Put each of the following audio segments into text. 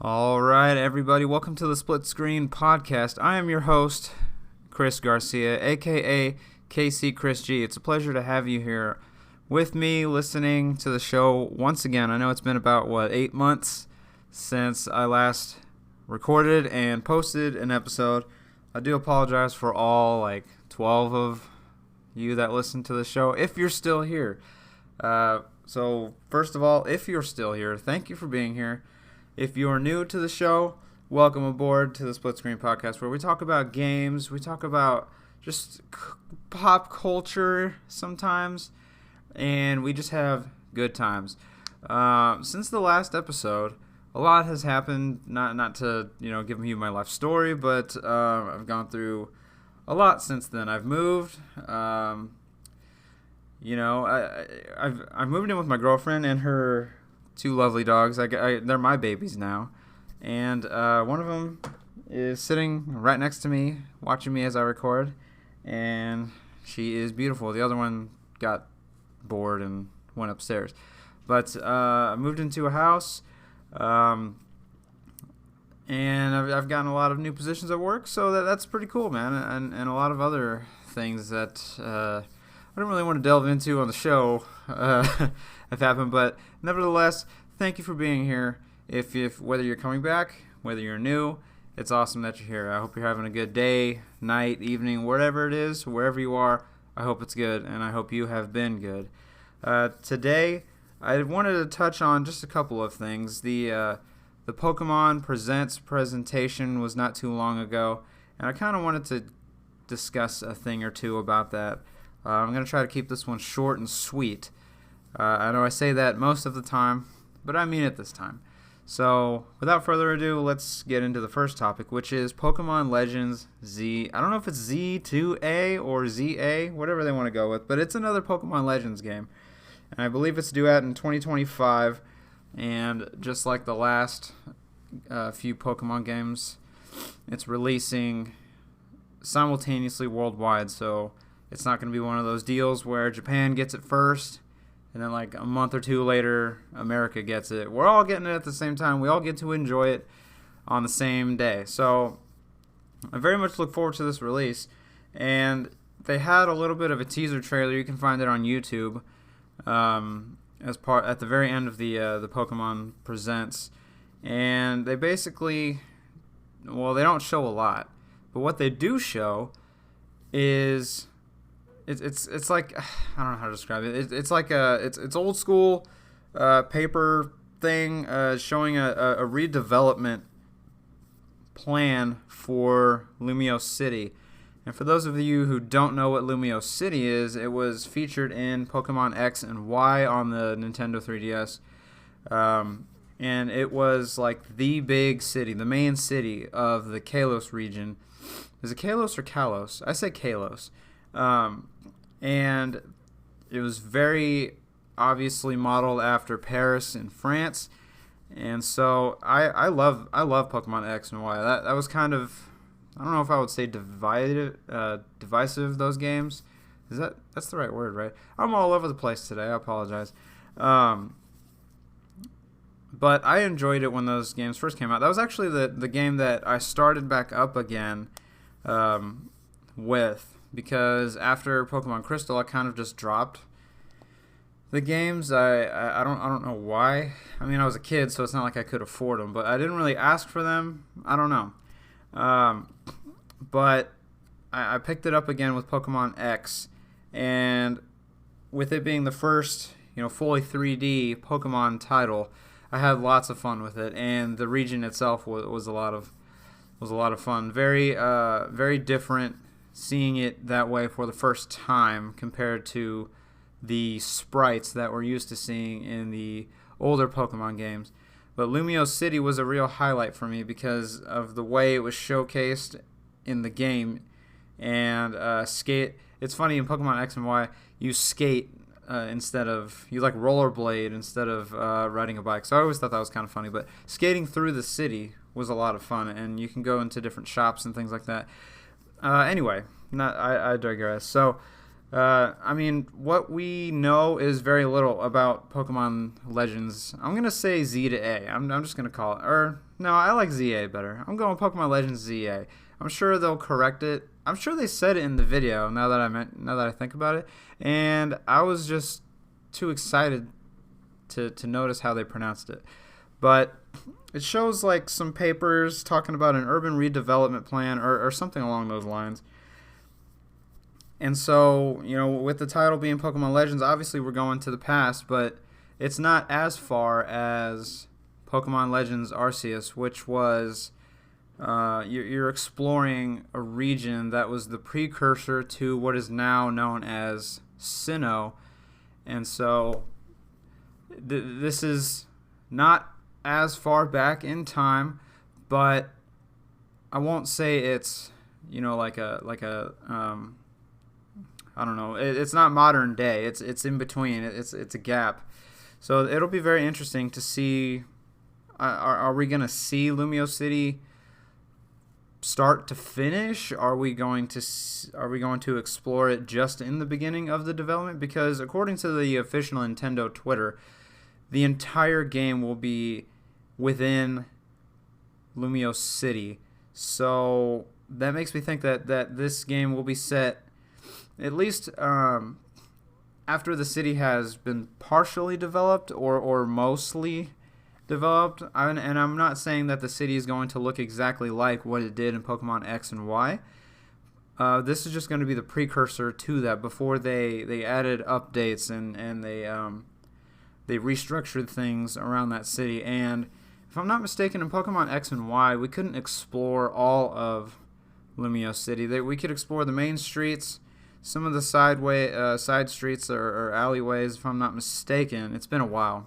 All right, everybody, welcome to the Split Screen Podcast. I am your host, Chris Garcia, aka KCCHRISG. It's a pleasure to have you here with me listening to the show once again. I know it's been about, 8 months since I last recorded and posted an episode. I do apologize for all 12 of you that listen to the show, if you're still here. So first of all, if you're still here, thank you for being here. If you are new to the show, welcome aboard to the Split Screen Podcast, where we talk about games, we talk about just pop culture sometimes, and we just have good times. Since the last episode, a lot has happened. Not to give you my life story, but I've gone through a lot since then. I've moved. I've moved in with my girlfriend and her two lovely dogs. They're my babies now, and one of them is sitting right next to me, watching me as I record, and she is beautiful. The other one got bored and went upstairs. But I moved into a house, and I've gotten a lot of new positions at work, so that's pretty cool, man, and a lot of other things that I don't really want to delve into on the show have happened, but nevertheless, thank you for being here. If whether you're coming back, whether you're new, it's awesome that you're here. I hope you're having a good day, night, evening, whatever it is, wherever you are. I hope it's good, and I hope you have been good. Today, I wanted to touch on just a couple of things. The Pokémon Presents presentation was not too long ago, and I kind of wanted to discuss a thing or two about that. I'm going to try to keep this one short and sweet. I know I say that most of the time, but I mean it this time. So, without further ado, let's get into the first topic, which is Pokémon Legends Z. I don't know if it's Z2A or ZA, whatever they want to go with, but it's another Pokémon Legends game. And I believe it's due out in 2025, and just like the last few Pokémon games, it's releasing simultaneously worldwide, so it's not going to be one of those deals where Japan gets it first, and then a month or two later, America gets it. We're all getting it at the same time. We all get to enjoy it on the same day. So I very much look forward to this release. And they had a little bit of a teaser trailer. You can find it on YouTube at the very end of the Pokémon Presents. And they basically, they don't show a lot. But what they do show is it's like, I don't know how to describe it. It's like it's old school paper thing showing a redevelopment plan for Lumio City. And for those of you who don't know what Lumio City is, it was featured in Pokemon X and Y on the Nintendo 3DS. And it was like the big city, the main city of the Kalos region. Is it Kalos or Kalos? I say Kalos. And it was very obviously modeled after Paris in France. And so I love Pokemon X and Y. That was kind of, I don't know if I would say divisive, those games. That's the right word, right? I'm all over the place today. I apologize. But I enjoyed it when those games first came out. That was actually the game that I started back up again with, because after Pokemon Crystal, I kind of just dropped the games. I don't know why. I mean, I was a kid, so it's not like I could afford them, but I didn't really ask for them. I don't know. But I picked it up again with Pokemon X, and with it being the first, fully 3D Pokemon title, I had lots of fun with it, and the region itself was a lot of fun. Very very different seeing it that way for the first time compared to the sprites that we're used to seeing in the older Pokemon games. But Lumio City was a real highlight for me because of the way it was showcased in the game. And skate. It's funny, in Pokemon X and Y, you skate instead of, you rollerblade instead of riding a bike. So I always thought that was kind of funny. But skating through the city was a lot of fun, and you can go into different shops and things like that. Anyway, I digress. So I mean, what we know is very little about Pokemon Legends. I'm going to say Z to A. I'm just going to call it. Or, no, I like ZA better. I'm going Pokemon Legends ZA. I'm sure they'll correct it. I'm sure they said it in the video now that I think about it. And I was just too excited to notice how they pronounced it. But it shows like some papers talking about an urban redevelopment plan or something along those lines. And so, with the title being Pokemon Legends, obviously we're going to the past, but it's not as far as Pokemon Legends Arceus, which was you're exploring a region that was the precursor to what is now known as Sinnoh. And so this is not as far back in time, but I won't say it's like a I don't know. It's not modern day. It's in between. It's a gap. So it'll be very interesting to see. Are we gonna see Lumio City start to finish? Are we going to explore it just in the beginning of the development? Because according to the official Nintendo Twitter, the entire game will be within Lumio City. So that makes me think that this game will be set at least after the city has been partially developed or mostly developed. And I'm not saying that the city is going to look exactly like what it did in Pokemon X and Y. This is just going to be the precursor to that before they added updates and they restructured things around that city. And if I'm not mistaken, in Pokemon X and Y, we couldn't explore all of Lumio City. We could explore the main streets, some of the side streets or alleyways, if I'm not mistaken. It's been a while.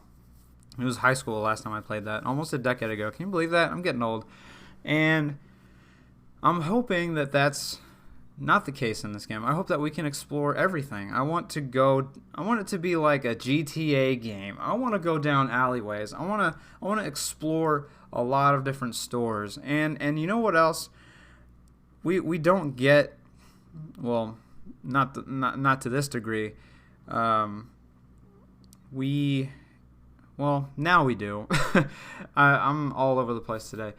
It was high school last time I played that, almost a decade ago. Can you believe that? I'm getting old. And I'm hoping that that's not the case in this game. I hope that we can explore everything. I want it to be like a GTA game. I want to go down alleyways. I want to explore a lot of different stores. And you know what else? We don't get, well, not to this degree. Now we do. I'm all over the place today.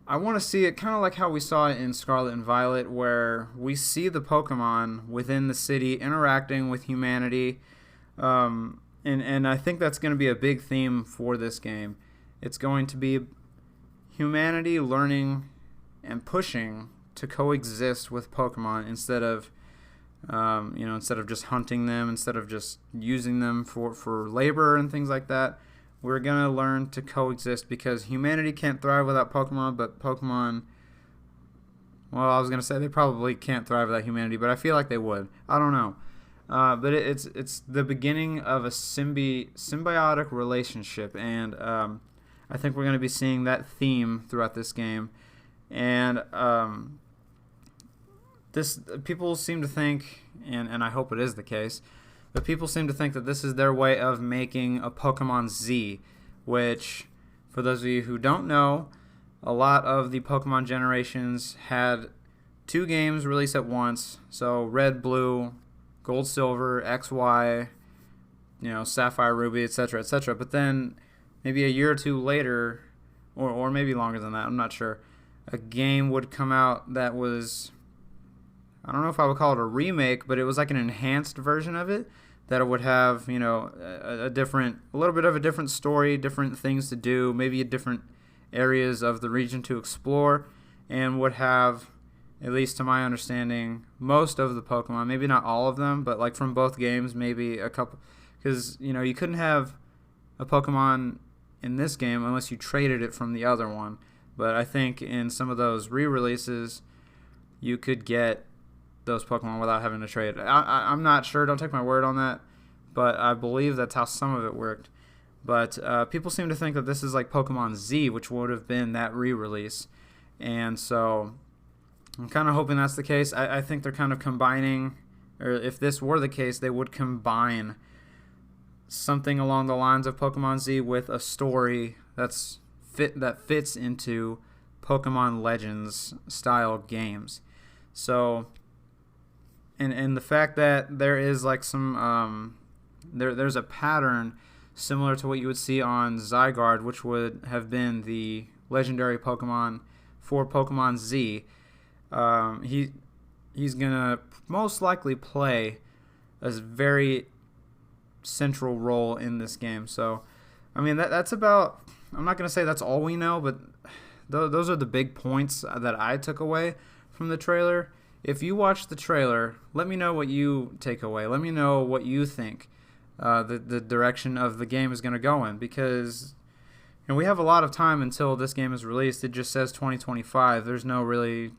I want to see it kind of like how we saw it in Scarlet and Violet, where we see the Pokemon within the city interacting with humanity. And I think that's going to be a big theme for this game. It's going to be humanity learning and pushing to coexist with Pokemon instead of just hunting them, instead of just using them for labor and things like that. We're going to learn to coexist because humanity can't thrive without Pokemon, but Pokemon, well, I was going to say they probably can't thrive without humanity, but I feel like they would. I don't know. But it's the beginning of a symbiotic relationship, and I think we're going to be seeing that theme throughout this game. And people seem to think, and I hope it is the case, but people seem to think that this is their way of making a Pokemon Z, which, for those of you who don't know, a lot of the Pokemon generations had 2 games released at once. So Red, Blue, Gold, Silver, XY, Sapphire, Ruby, etc., etc. But then maybe a year or 2 later, or maybe longer than that, I'm not sure, a game would come out that was, I don't know if I would call it a remake, but it was like an enhanced version of it that would have, a little bit of a different story, different things to do, maybe different areas of the region to explore, and would have, at least to my understanding, most of the Pokemon, maybe not all of them, but like from both games, maybe a couple, because, you couldn't have a Pokemon in this game unless you traded it from the other one. But I think in some of those re-releases, you could get those Pokemon without having to trade. I'm not sure. Don't take my word on that. But I believe that's how some of it worked. But people seem to think that this is like Pokemon Z, which would have been that re-release. And so I'm kind of hoping that's the case. I think they're kind of combining, or if this were the case, they would combine something along the lines of Pokemon Z with a story that fits into Pokemon Legends style games. So and the fact that there is like some there's a pattern similar to what you would see on Zygarde, which would have been the legendary Pokemon for Pokemon Z. He's gonna most likely play a very central role in this game. So, I mean, that's about. I'm not gonna say that's all we know, but those are the big points that I took away from the trailer. If you watch the trailer, let me know what you take away. Let me know what you think the direction of the game is going to go in, because we have a lot of time until this game is released. It just says 2025. There's no really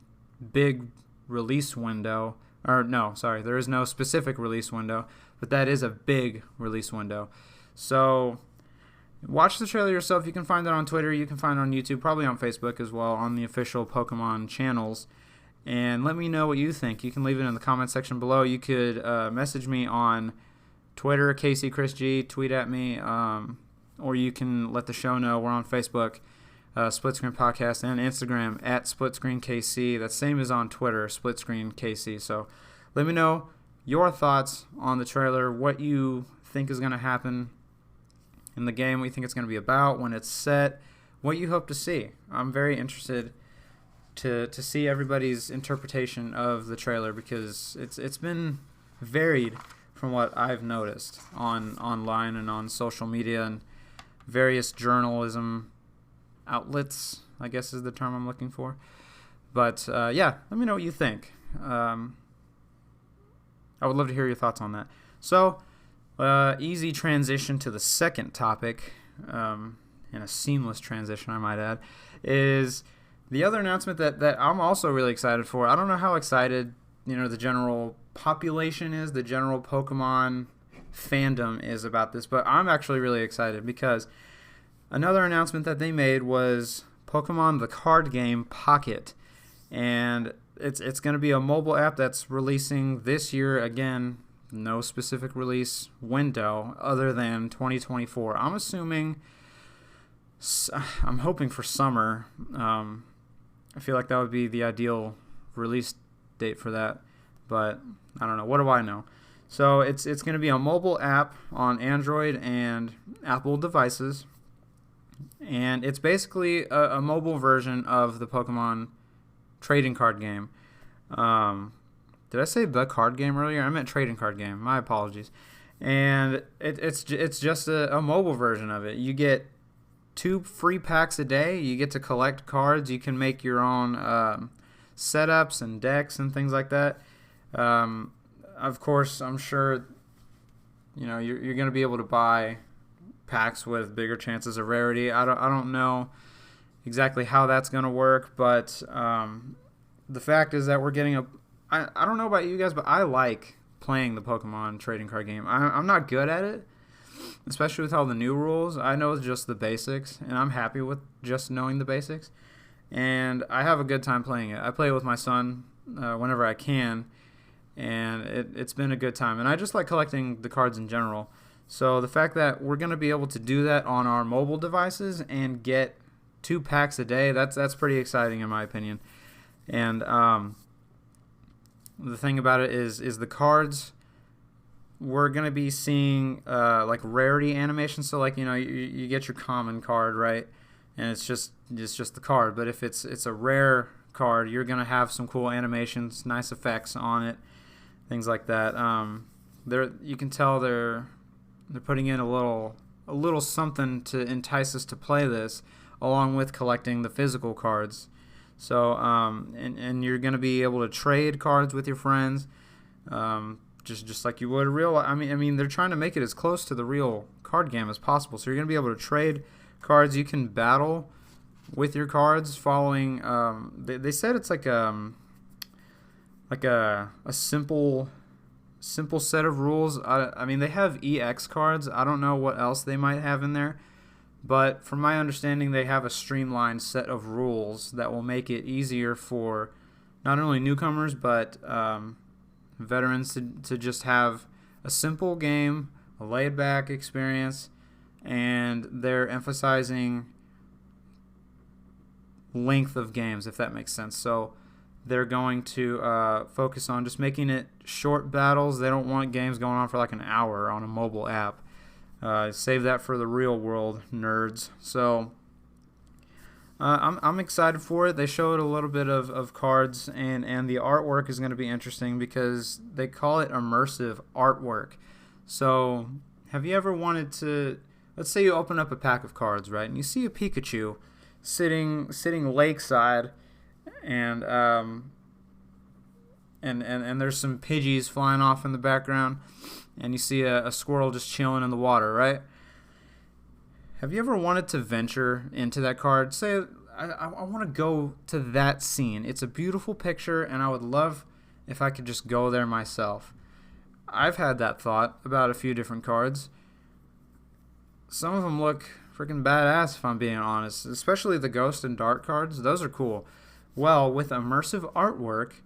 big release window. Or no, sorry, there is no specific release window, but that is a big release window. So watch the trailer yourself. You can find it on Twitter. You can find it on YouTube, probably on Facebook as well, on the official Pokemon channels. And let me know what you think. You can leave it in the comment section below. You could message me on Twitter, KCCHRISG, tweet at me, or you can let the show know. We're on Facebook, Split Screen Podcast, and Instagram at SplitScreenKC. That same is on Twitter, SplitScreenKC. So let me know your thoughts on the trailer, what you think is going to happen in the game, what you think it's going to be about when it's set, what you hope to see. I'm very interested to see everybody's interpretation of the trailer, because it's been varied from what I've noticed online and on social media and various journalism outlets, I guess is the term I'm looking for. But yeah, let me know what you think. I would love to hear your thoughts on that. So easy transition to the second topic, and a seamless transition, I might add, is the other announcement that I'm also really excited for. I don't know how excited the general population is, the general Pokemon fandom is about this, but I'm actually really excited, because another announcement that they made was Pokemon the card game Pocket, and it's going to be a mobile app that's releasing this year. Again, no specific release window other than 2024. I'm hoping for summer. I feel like that would be the ideal release date for that, but I don't know. What do I know? So it's going to be a mobile app on Android and Apple devices, and it's basically a mobile version of the Pokemon trading card game. Did I say the card game earlier? I meant trading card game. My apologies. And it's just a mobile version of it. You get 2 free packs a day. You get to collect cards. You can make your own setups and decks and things like that. Of course, I'm sure you're going to be able to buy packs with bigger chances of rarity. I don't know exactly how that's going to work, but the fact is that we're getting I don't know about you guys, but I like playing the Pokemon trading card game. I'm not good at it, especially with all the new rules. I know just the basics, and I'm happy with just knowing the basics. And I have a good time playing it. I play it with my son whenever I can, and it's been a good time. And I just like collecting the cards in general. So the fact that we're going to be able to do that on our mobile devices and get 2 packs a day, that's pretty exciting in my opinion. And the thing about it is the cards, we're going to be seeing like rarity animations. So like you get your common card, right? And it's just the card. But if it's a rare card, you're going to have some cool animations, nice effects on it, things like that. You can tell they're putting in a little something to entice us to play this, along with collecting the physical cards. So and you're going to be able to trade cards with your friends, just like you would a real. I mean they're trying to make it as close to the real card game as possible. So you're going to be able to trade cards. You can battle with your cards following. They said it's like a simple set of rules. I mean they have EX cards. I don't know what else they might have in there. But from my understanding, they have a streamlined set of rules that will make it easier for not only newcomers but veterans to just have a simple game, a laid-back experience, and they're emphasizing length of games, if that makes sense. So they're going to focus on just making it short battles. They don't want games going on for like an hour on a mobile app. Save that for the real world nerds. So I'm excited for it. They showed a little bit of cards, and the artwork is going to be interesting because they call it immersive artwork. So have you ever wanted to, let's say you open up a pack of cards, right, and you see a Pikachu sitting lakeside, and there's some Pidgeys flying off in the background, and you see a squirrel just chilling in the water, right? Have you ever wanted to venture into that card? Say, I want to go to that scene. It's a beautiful picture, and I would love if I could just go there myself. I've had that thought about a few different cards. Some of them look freaking badass, if I'm being honest, especially the Ghost and Dark cards. Those are cool. Well, with immersive artwork,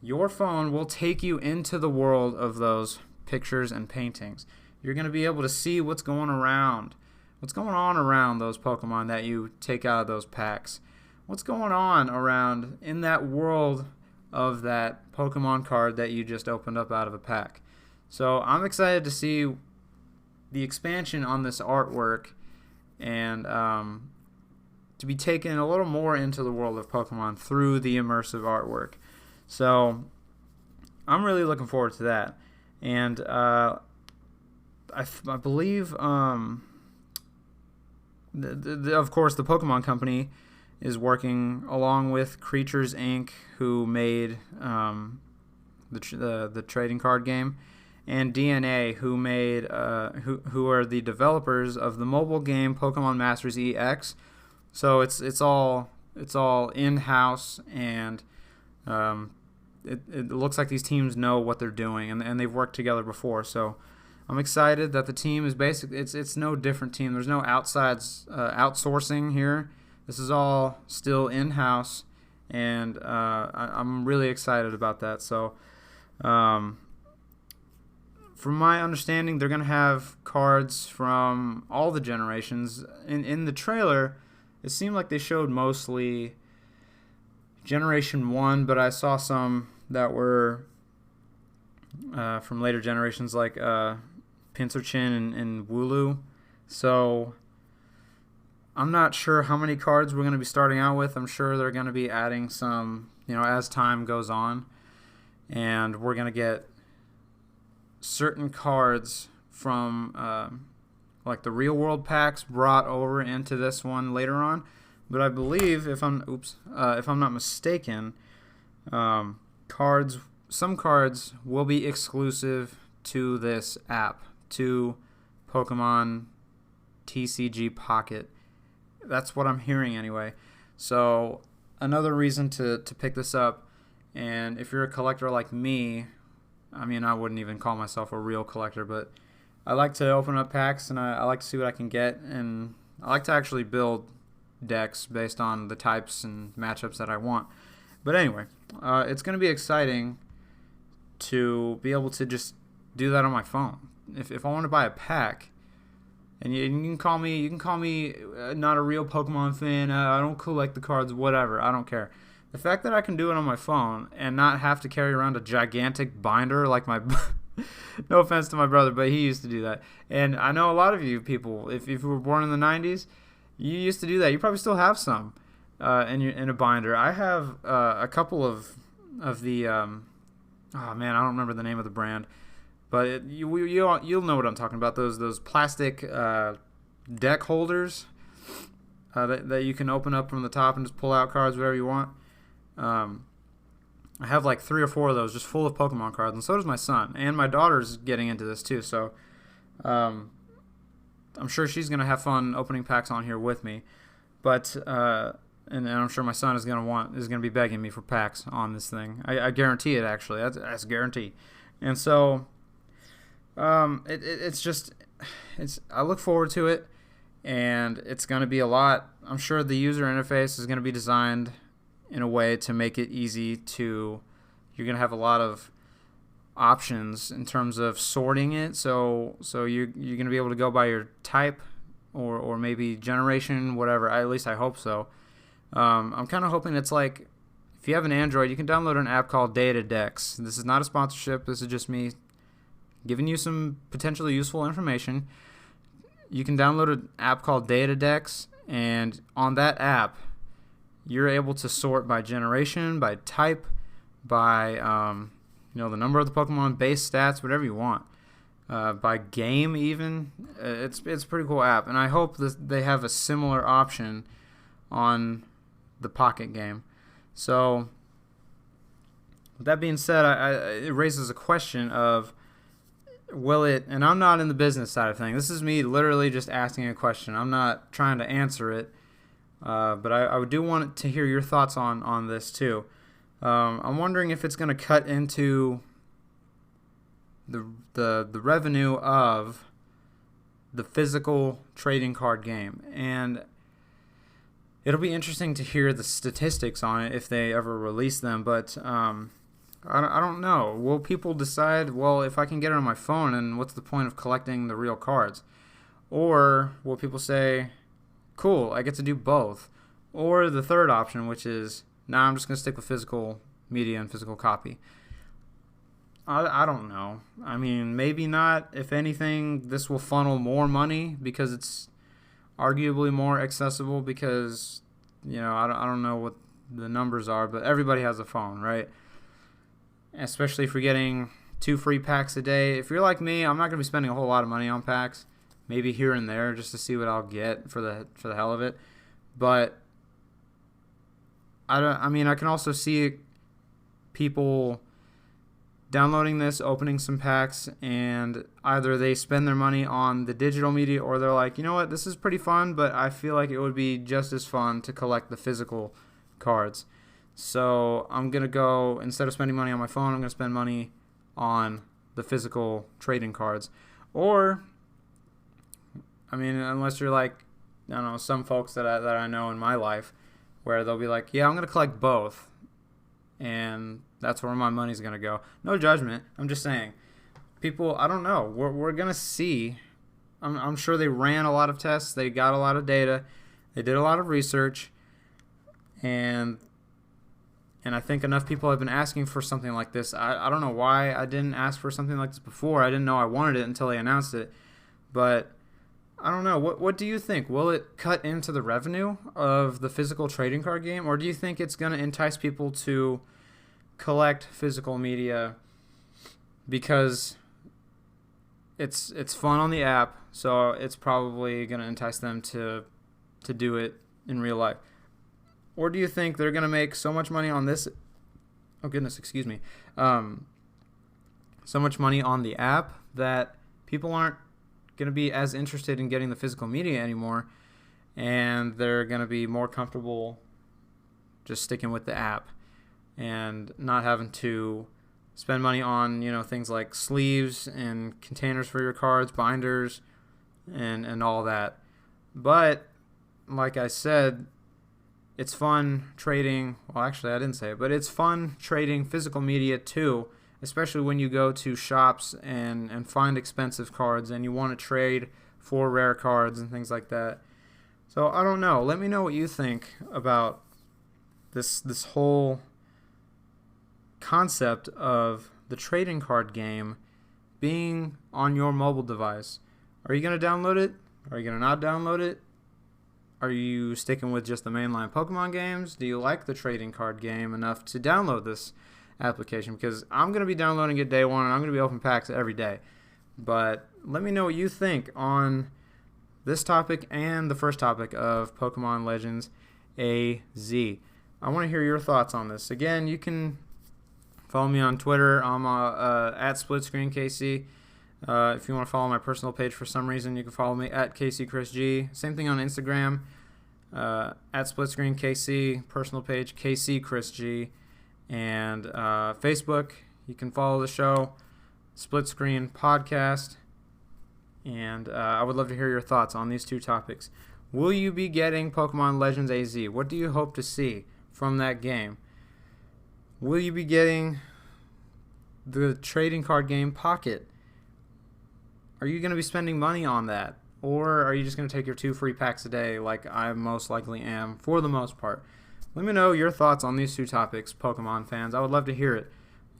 your phone will take you into the world of those pictures and paintings. You're going to be able to see what's going on around those Pokemon that you take out of those packs. What's going on around in that world of that Pokemon card that you just opened up out of a pack. So I'm excited to see the expansion on this artwork, and to be taken a little more into the world of Pokemon through the immersive artwork. So I'm really looking forward to that. And I believe, of course, the Pokemon Company is working along with Creatures Inc., who made the trading card game, and DNA, who made who are the developers of the mobile game Pokemon Masters EX. So it's all in-house, and it looks like these teams know what they're doing, and they've worked together before. So I'm excited that the team is basically it's no different team. There's no outsourcing here. This is all still in-house, and I'm really excited about that. So from my understanding, they're going to have cards from all the generations. In the trailer, it seemed like they showed mostly Generation 1, but I saw some that were from later generations, like Pinsirchin and Wooloo. So I'm not sure how many cards we're going to be starting out with. I'm sure they're going to be adding some, as time goes on. And we're going to get certain cards from like the real world packs brought over into this one later on. But I believe, if I'm not mistaken, some cards will be exclusive to this app, to Pokemon TCG Pocket. That's what I'm hearing anyway. So another reason to pick this up. And if you're a collector like me, I mean, I wouldn't even call myself a real collector, but I like to open up packs, and I like to see what I can get, and I like to actually build decks based on the types and matchups that I want. But anyway, it's going to be exciting to be able to just do that on my phone. If I want to buy a pack, and you can call me not a real Pokemon fan, I don't collect the cards, whatever, I don't care. The fact that I can do it on my phone and not have to carry around a gigantic binder like my no offense to my brother, but he used to do that. And I know a lot of you people, if you were born in the 90s, you used to do that. You probably still have some in a binder. I have a couple of the oh man, I don't remember the name of the brand, but you'll know what I'm talking about. Those plastic deck holders that you can open up from the top and just pull out cards whatever you want. I have like 3 or 4 of those just full of Pokemon cards, and so does my son. And my daughter's getting into this too, so I'm sure she's going to have fun opening packs on here with me. But and I'm sure my son is going to be begging me for packs on this thing. I guarantee it, actually. That's a guarantee. And so I look forward to it, and it's going to be a lot. I'm sure the user interface is going to be designed in a way to make it easy to, you're going to have a lot of options in terms of sorting it. So you're going to be able to go by your type or maybe generation, whatever. At least I hope so. I'm kind of hoping it's like, if you have an Android, you can download an app called Datadex. This is not a sponsorship. This is just me giving you some potentially useful information. You can download an app called Datadex, and on that app, you're able to sort by generation, by type, by the number of the Pokemon, base stats, whatever you want. By game even. It's a pretty cool app, and I hope that they have a similar option on the Pocket game. So, with that being said, it raises a question of, will it, and I'm not in the business side of things. This is me literally just asking a question. I'm not trying to answer it, but I do want to hear your thoughts on this too. I'm wondering if it's going to cut into the revenue of the physical trading card game, and it'll be interesting to hear the statistics on it if they ever release them. But I don't know. Will people decide, well, if I can get it on my phone, and what's the point of collecting the real cards? Or will people say, cool, I get to do both? Or the third option, which is, nah, I'm just going to stick with physical media and physical copy. I don't know. I mean, maybe not. If anything, this will funnel more money because it's arguably more accessible because, I don't know what the numbers are, but everybody has a phone, right? Especially if you're getting 2 free packs a day. If you're like me, I'm not going to be spending a whole lot of money on packs. Maybe here and there just to see what I'll get for the hell of it. But I can also see people downloading this, opening some packs, and either they spend their money on the digital media, or they're like, you know what, this is pretty fun, but I feel like it would be just as fun to collect the physical cards. So I'm going to go, instead of spending money on my phone, I'm going to spend money on the physical trading cards. Or, unless you're like, I don't know, some folks that I know in my life, where they'll be like, yeah, I'm going to collect both, and that's where my money's going to go. No judgment. I'm just saying. People, I don't know. We're going to see. I'm sure they ran a lot of tests. They got a lot of data. They did a lot of research. And I think enough people have been asking for something like this. I don't know why I didn't ask for something like this before. I didn't know I wanted it until they announced it. But I don't know. What do you think? Will it cut into the revenue of the physical trading card game? Or do you think it's going to entice people to collect physical media because it's fun on the app, so it's probably going to entice them to do it in real life? Or do you think they're going to make so much money on this, so much money on the app that people aren't going to be as interested in getting the physical media anymore, and they're going to be more comfortable just sticking with the app and not having to spend money on, things like sleeves and containers for your cards, binders, and all that. But, like I said, it's fun trading, well, actually, I didn't say it, but it's fun trading physical media too, especially when you go to shops and find expensive cards and you want to trade for rare cards and things like that. So, I don't know. Let me know what you think about this whole concept of the trading card game being on your mobile device. Are you going to download it? Are you going to not download it? Are you sticking with just the mainline Pokemon games? Do you like the trading card game enough to download this application? Because I'm going to be downloading it day one, and I'm going to be opening packs every day. But let me know what you think on this topic and the first topic of Pokémon Legends AZ. I want to hear your thoughts on this. Again, you can follow me on Twitter. I'm at SplitScreenKC. If you want to follow my personal page for some reason, you can follow me at KCCHRISG. Same thing on Instagram, at SplitScreenKC, personal page KCCHRISG. And Facebook, you can follow the show, Split Screen Podcast. And I would love to hear your thoughts on these two topics. Will you be getting Pokemon Legends AZ? What do you hope to see from that game? Will you be getting the trading card game Pocket? Are you going to be spending money on that? Or are you just going to take your 2 free packs a day like I most likely am for the most part? let me know your thoughts on these two topics, Pokemon fans. I would love to hear it.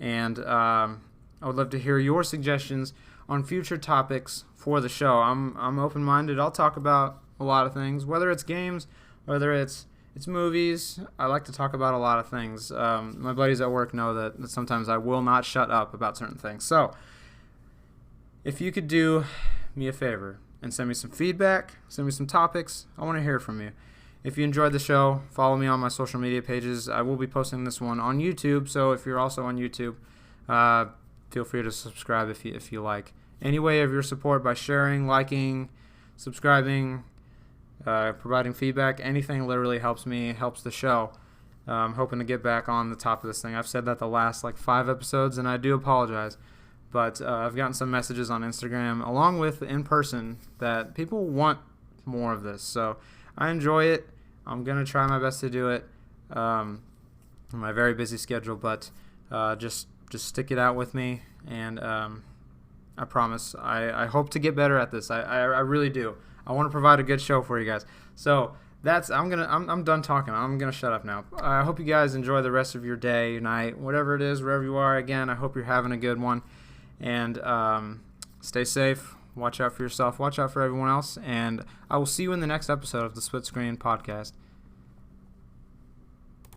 And I would love to hear your suggestions on future topics for the show. I'm open-minded. I'll talk about a lot of things, whether it's games, whether it's movies. I like to talk about a lot of things. My buddies at work know that sometimes I will not shut up about certain things. So if you could do me a favor and send me some feedback, send me some topics, I want to hear from you. If you enjoyed the show, follow me on my social media pages. I will be posting this one on YouTube, so if you're also on YouTube, feel free to subscribe if you like. Any way of your support by sharing, liking, subscribing, providing feedback, anything literally helps me, helps the show. I'm hoping to get back on the top of this thing. I've said that the last 5 episodes, and I do apologize. But I've gotten some messages on Instagram, along with in person, that people want more of this. So I enjoy it. I'm going to try my best to do it in my very busy schedule, but just stick it out with me, and I promise I hope to get better at this. I really do. I want to provide a good show for you guys. So I'm done talking. I'm going to shut up now. I hope you guys enjoy the rest of your day, night, whatever it is, wherever you are. Again, I hope you're having a good one, and stay safe. Watch out for yourself. Watch out for everyone else. And I will see you in the next episode of the Split Screen Podcast.